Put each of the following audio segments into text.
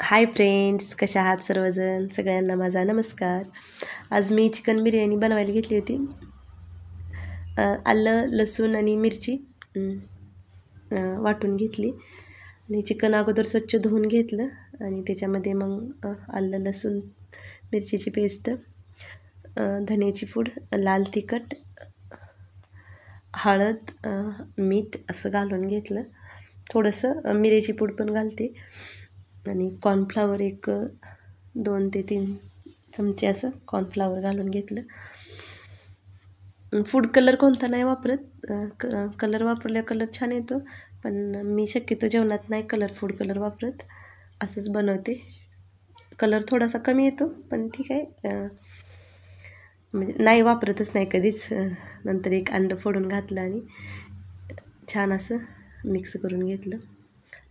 Hi friends, कशा आहात सर्वजण? सगळ्यांना माझा नमस्कार. आज मी चिकन बिर्याणी बनवायला घेतली होती. आलं, लसूण आणि मिरची वाटून घेतली आणि चिकन अगोदर स्वच्छ धुवून घेतलं आणि त्याच्यामध्ये मग आलं, लसूण, मिरचीची पेस्ट, धन्याची पूड, लाल तिखट, हळद, मीठ असं घालून घेतलं. थोडंसं मिरची पूड पण घालते आणि कॉर्नफ्लावर एक 2 ते 3 चमचे असं कॉर्नफ्लावर घालून घेतलं. फूड कलर कोणता नाही वापरत. कलर वापरल्या कलर छान येतो, पण मी शक्यतो जेवणात नाही फूड कलर वापरत, असंच बनवते. कलर थोडासा कमी येतो, पण ठीक आहे. म्हणजे नाही वापरतच नाही कधीच. नंतर एक अंडं फोडून घातलं आणि छान असं मिक्स करून घेतलं.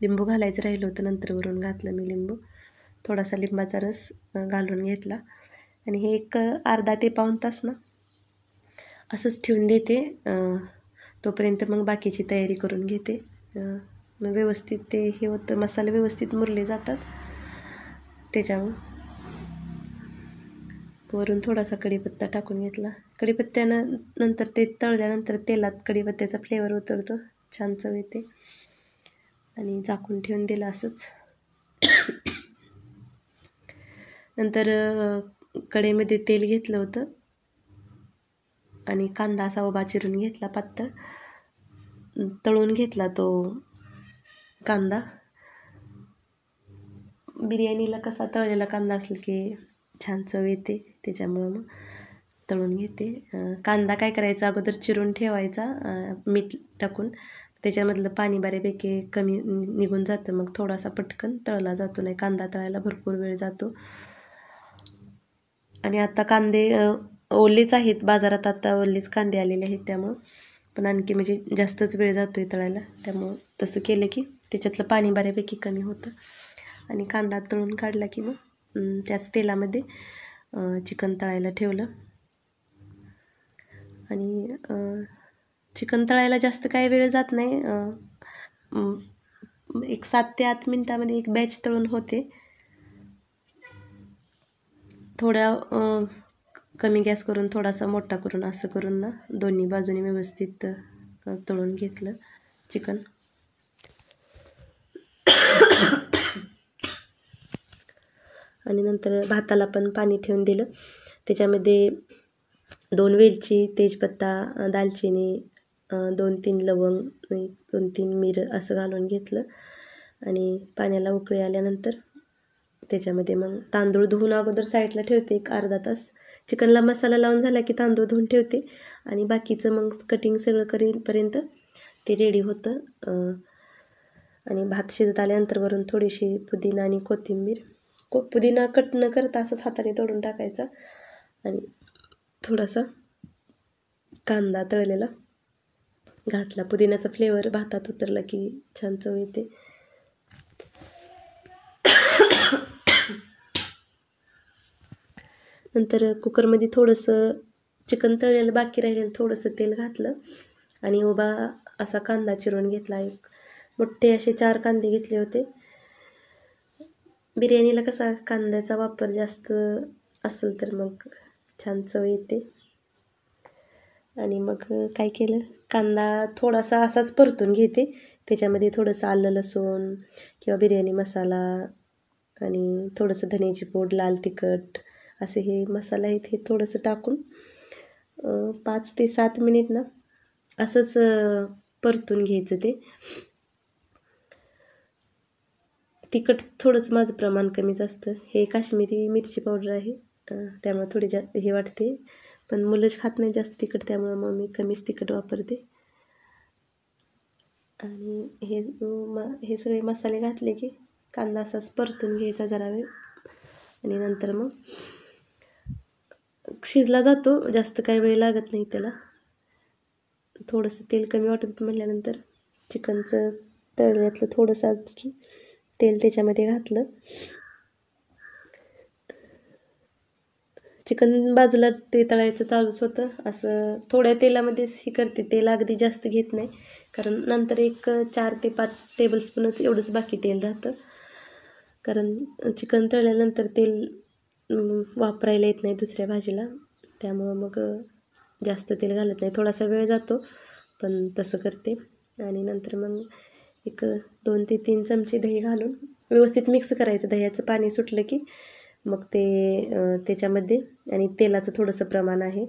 लिंबू घालायचं राहिलं होतं, नंतर वरून घातलं मी लिंबू. थोडासा लिंबाचा रस घालून घेतला आणि हे एक अर्धा ते पाऊण तास ना असंच ठेवून देते. तोपर्यंत मग बाकीची तयारी करून घेते. मग व्यवस्थित ते हे होतं, मसाले व्यवस्थित मुरले जातात. त्याच्यामुळं वरून थोडासा कढीपत्ता टाकून घेतला. कढीपत्त्यानं नंतर ते तळल्यानंतर तेलात कढीपत्त्याचा फ्लेवर उतरतो, छान चव येते. आणि झाकून ठेवून दिलं असंच. नंतर कढईमध्ये तेल घेतलं होतं आणि कांदा असा उभा चिरून घेतला पातळ, तळून घेतला तो कांदा. बिर्याणीला कसा तळलेला कांदा असेल की छान चव येते, त्याच्यामुळं मग तळून घेते. कांदा काय करायचा, अगोदर चिरून ठेवायचा मीठ टाकून. त्याच्यामधलं पाणी बऱ्यापैकी कमी निघून जातं, मग थोडासा पटकन तळला जातो. नाही कांदा तळायला भरपूर वेळ जातो. आणि आता कांदे ओलेच आहेत, बाजारात आता ओलेच कांदे आलेले आहेत, त्यामुळं पण आणखी म्हणजे जास्तच वेळ जातो आहे तळायला. त्यामुळं तसं केलं की त्याच्यातलं पाणी बऱ्यापैकी कमी होतं. आणि कांदा तळून काढला की मग त्याच तेलामध्ये चिकन तळायला ठेवलं. आणि चिकन तळायला जास्त काही वेळ जात नाही. एक 7 ते 8 मिनटामध्ये एक बॅच तळून होते. थोड्या कमी गॅस करून थोडासा मोठा करून असं करून ना दोन्ही बाजूने व्यवस्थित तळून घेतलं चिकन. आणि नंतर भाताला पण पाणी ठेवून दिलं. त्याच्यामध्ये 2 वेलची, तेजपत्ता, दालचिनी, 2-3 लवंग, 2-3 मिरं असं घालून घेतलं. आणि पाण्याला उकळी आल्यानंतर त्याच्यामध्ये मग तांदूळ धुवून अगोदर साईडला ठेवते एक अर्धा तास. चिकनला मसाला लावून झाला की तांदूळ धुवून ठेवते आणि बाकीचं मग कटिंग सगळं करेपर्यंत ते रेडी होतं. आणि भात शिजत आल्यानंतर वरून थोडीशी पुदिना आणि कोथिंबीर, पुदिना कट न करता असंच हाताने तोडून टाकायचा आणि थोडासा कांदा तळलेला घातला. पुदिन्याचा फ्लेवर भातात उतरला की छान चव येते. नंतर कुकरमध्ये थोडंसं चिकन तळलेलं बाकी राहिलेलं थोडंसं तेल घातलं आणि उभा असा कांदा चिरून घेतला. एक मोठे असे 4 कांदे घेतले होते. बिर्याणीला कसा कांद्याचा वापर जास्त असेल तर मग छान चव येते. आणि मग काय केलं, कांदा थोडासा असाच परतून घेते. त्याच्यामध्ये थोडंसं आलं, लसूण किंवा बिर्याणी मसाला आणि थोडंसं धन्याची पूड, लाल तिखट असे हे मसाला आहेत, हे थोडंसं टाकून 5 ते 7 मिनिट ना असंच परतून घ्यायचं. ते तिखट थोडंसं माझं प्रमाण कमीच असतं. हे काश्मीरी मिरची पावडर आहे, त्यामुळे थोडी हे वाटते, पण मुलंच खात नाही जास्त तिखट, त्यामुळं मग मी कमीच तिखट वापरते. आणि हे सगळे मसाले घातले की कांदा असाच परतून घ्यायचा जरा वेळ आणि नंतर मग शिजला जातो, जास्त काही वेळ लागत नाही त्याला. थोडंसं तेल कमी वाटत होतं म्हटल्यानंतर चिकनचं तळल्यातलं थोडंसं आणखी तेल त्याच्यामध्ये घातलं. चिकन बाजूला ते तळायचं चालूच होतं. असं थोड्या तेलामध्येच हे करते, तेल अगदी जास्त घेत नाही, कारण नंतर एक 4 ते 5 टेबलस्पूनच एवढंच बाकी तेल राहतं. कारण चिकन तळल्यानंतर तेल वापरायला येत नाही दुसऱ्या भाजीला, त्यामुळं मग जास्त तेल घालत नाही. थोडासा वेळ जातो पण तसं करते. आणि नंतर मग एक 2 ते 3 चमचे दही घालून व्यवस्थित मिक्स करायचं. दह्याचं पाणी सुटलं की मग ते त्याच्यामध्ये, आणि तेलाचं थोडंसं प्रमाण आहे,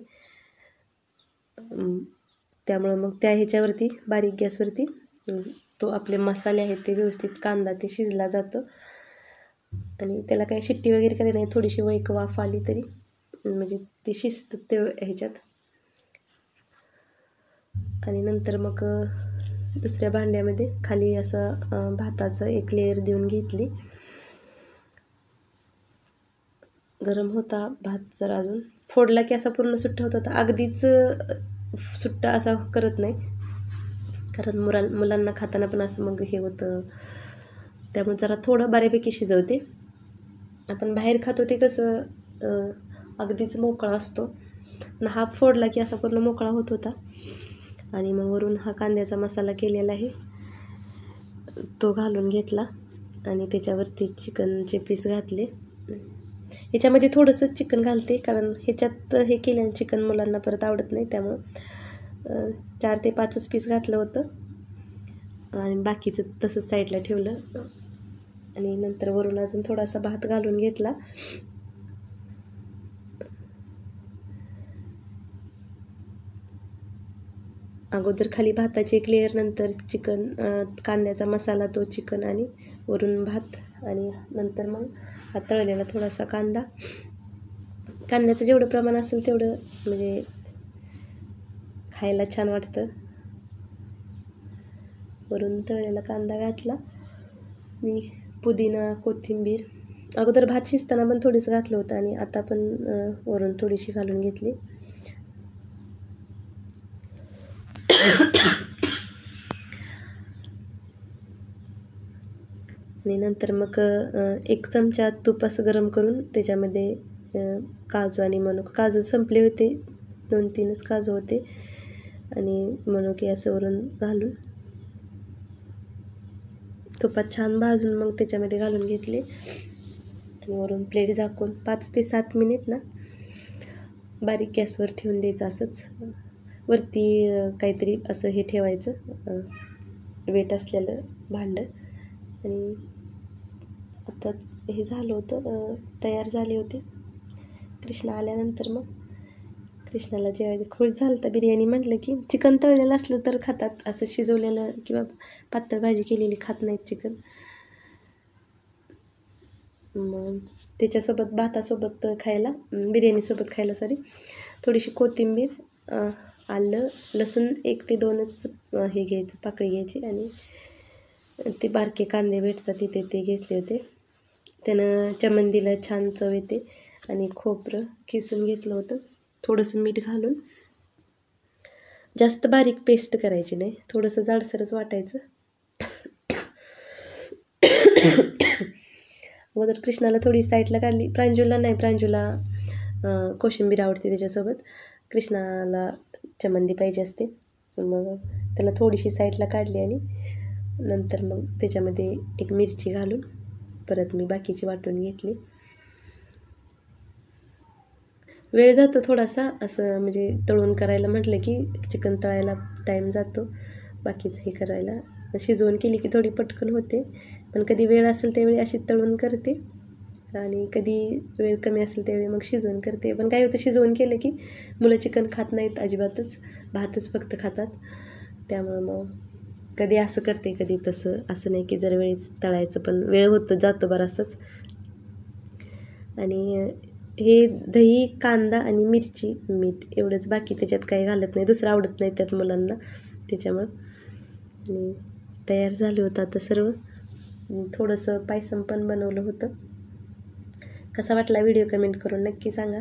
त्यामुळं मग त्या ह्याच्यावरती बारीक गॅसवरती तो आपले मसाले आहेत ते व्यवस्थित कांदा ते शिजला जातं. आणि त्याला काही शिट्टी वगैरे करायला नाही, थोडीशी एक वाफ आली तरी म्हणजे ते शिजतं ते ह्याच्यात. आणि नंतर मग दुसऱ्या भांड्यामध्ये खाली असं भाताचं एक लेयर देऊन घेतली. गरम होता भात जरा, अजून फोडला की असा पूर्ण सुट्टा होत होता. अगदीच सुट्टा असा करत नाही, कारण मुलांना खाताना पण असं मग हे होतं, त्यामुळे जरा थोडं बऱ्यापैकी शिजवते. आपण बाहेर खातो ते कसं अगदीच मोकळा असतो, पण हा फोडला की असा पूर्ण मोकळा होत होता. आणि मग वरून हा कांद्याचा मसाला केलेला आहे तो घालून घेतला आणि त्याच्यावरती चिकनचे पीस घातले. ह्याच्यामध्ये थोडंसं चिकन घालते, कारण ह्याच्यात हे केल्याने चिकन मुलांना परत आवडत नाही, त्यामुळं 4 ते 5च पीस घातलं होतं आणि बाकीचं तसंच साईडला ठेवलं. आणि नंतर वरून अजून थोडासा भात घालून घेतला. अगोदर खाली भाताची एक लेयर, नंतर चिकन, कांद्याचा मसाला तो चिकन, आणि वरून भात, आणि नंतर मग हा तळलेला थोडासा कांदा. कांद्याचं जेवढं प्रमाण असेल तेवढं म्हणजे खायला छान वाटतं. वरून तळलेला कांदा घातला मी, पुदिना, कोथिंबीर. अगोदर भात शिजताना पण थोडीसं घातलं होतं आणि आता पण वरून थोडीशी घालून घेतली. आणि नंतर मग 1 चमचा तूप असं गरम करून त्याच्यामध्ये काजू आणि मनुके, काजू संपले होते, 2-3च काजू होते, आणि मनुके असं वरून घालून तुपात छान भाजून मग त्याच्यामध्ये घालून घेतले. आणि वरून प्लेट झाकून 5 ते 7 मिनिट ना बारीक गॅसवर ठेवून द्यायचं. असंच वरती काहीतरी असं हे ठेवायचं, वेट असलेलं भांडं. आणि आता हे झालं होतं, तयार झाले होते. कृष्णा आल्यानंतर मग कृष्णाला जेवायला खुश झालं तर बिर्याणी. म्हटलं की चिकन तळलेलं असलं तर खातात, असं शिजवलेलं किंवा पातळ भाजी केलेली खात नाहीत चिकन. मग त्याच्यासोबत भातासोबत खायला, बिर्याणीसोबत खायला थोडीशी कोथिंबीर, आलं, लसूण 1 ते 2च हे घ्यायचं, पाकळी घ्यायची, आणि ते बारके कांदे भेटतात तिथे ते घेतले होते. त्यानं चमंदीला छान चव येते. आणि खोबरं किसून घेतलं होतं, थोडंसं मीठ घालून. जास्त बारीक पेस्ट करायची नाही, थोडंसं जाडसरच वाटायचं. अगोदर कृष्णाला थोडी साईडला काढली, प्रांजूला नाही, प्रांजूला कोशिंबीर आवडते त्याच्यासोबत. कृष्णाला चमंदी पाहिजे असते, मग त्याला थोडीशी साईडला काढली. आणि नंतर मग त्याच्यामध्ये 1 मिरची घालून परत मी बाकीची वाटून घेतली. वेळ जातो थोडासा असं, म्हणजे तळून करायला म्हटलं की चिकन तळायला टाईम जातो, बाकीचं हे करायला. शिजवून केली की थोडी पटकन होते, पण कधी वेळ असेल त्यावेळी अशी तळून करते, आणि कधी वेळ कमी असेल त्यावेळी मग शिजवून करते. पण काय होतं, शिजवून केलं की मुलं चिकन खात नाहीत अजिबातच, भातच फक्त खातात. त्यामुळं मग कधी असं करते, कधी तसं. असं नाही की जर वेळेस तळायचं, पण वेळ होतो जातो बराचसाच. आणि हे दही, कांदा आणि मिरची, मीठ एवढंच, बाकी त्याच्यात काही घालत नाही, दुसरं आवडत नाही त्यात मुलांना, त्याच्यामुळं. आणि तयार झालं होतं आता सर्व. थोडंसं पायसम पण बनवलं होतं. कसा वाटला व्हिडिओ कमेंट करून नक्की सांगा.